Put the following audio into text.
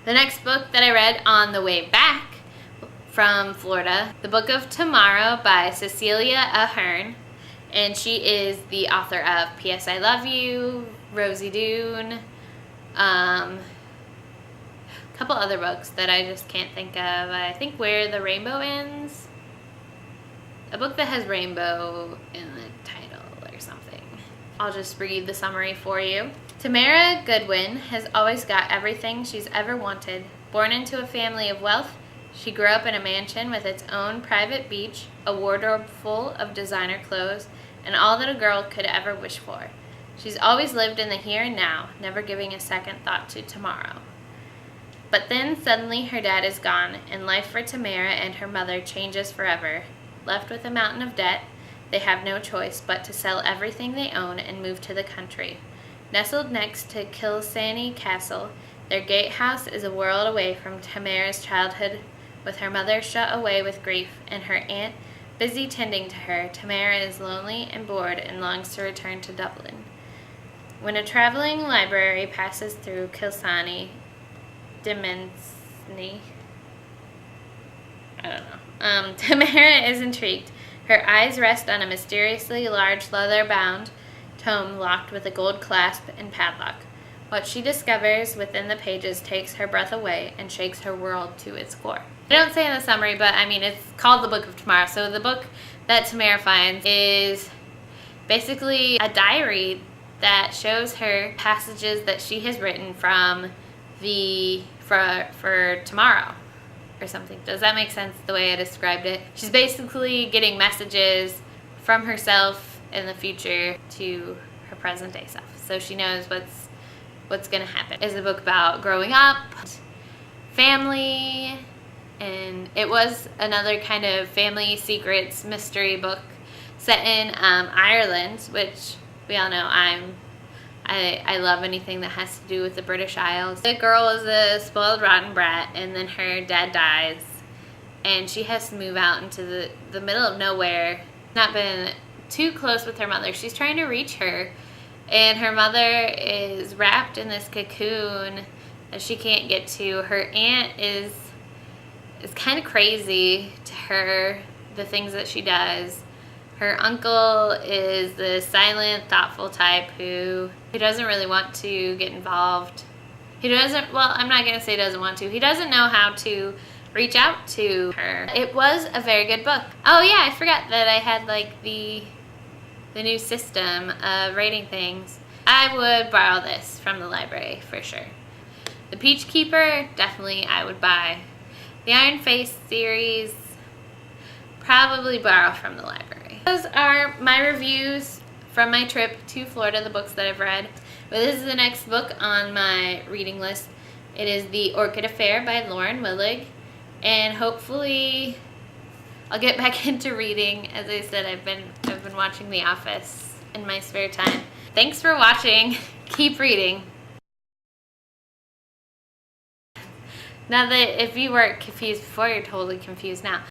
The next book that I read on the way back from Florida, The Book of Tomorrow by Cecelia Ahern, and she is the author of P.S. I Love You, Rosie Dune, a couple other books that I just can't think of. I think Where the Rainbow Ends, a book that has rainbow in the title or something. I'll just read the summary for you. Tamara Goodwin has always got everything she's ever wanted. Born into a family of wealth, she grew up in a mansion with its own private beach, a wardrobe full of designer clothes, and all that a girl could ever wish for. She's always lived in the here and now, never giving a second thought to tomorrow. But then suddenly her dad is gone, and life for Tamara and her mother changes forever. Left with a mountain of debt, they have no choice but to sell everything they own and move to the country. Nestled next to Kilsanny Castle, their gatehouse is a world away from Tamara's childhood. With her mother shut away with grief and her aunt busy tending to her, Tamara is lonely and bored and longs to return to Dublin. When a traveling library passes through Kilsanny, Tamara is intrigued. Her eyes rest on a mysteriously large leather-bound tome locked with a gold clasp and padlock. What she discovers within the pages takes her breath away and shakes her world to its core. I don't say in the summary, but I mean, it's called The Book of Tomorrow. So the book that Tamara finds is basically a diary that shows her passages that she has written from for tomorrow or something. Does that make sense the way I described it? She's basically getting messages from herself in the future to her present day self, so she knows what's gonna happen. It's a book about growing up, family, and it was another kind of family secrets mystery book set in Ireland, which we all know I love anything that has to do with the British Isles. The girl is a spoiled rotten brat, and then her dad dies, and she has to move out into the middle of nowhere. Not been too close with her mother. She's trying to reach her, and her mother is wrapped in this cocoon that she can't get to. Her aunt is kind of crazy to her, the things that she does. Her uncle is the silent, thoughtful type who doesn't really want to get involved. He doesn't, well, I'm not going to say doesn't want to. He doesn't know how to reach out to her. It was a very good book. Oh yeah, I forgot that I had like the new system of rating things. I would borrow this from the library for sure. The Peach Keeper, definitely I would buy. The Iron Face series, probably borrow from the library. Those are my reviews from my trip to Florida, the books that I've read. But this is the next book on my reading list. It is The Orchid Affair by Lauren Willig, and hopefully I'll get back into reading. As I said, I've been watching The Office in my spare time. Thanks for watching. Keep reading. Now that if you weren't confused before, you're totally confused now.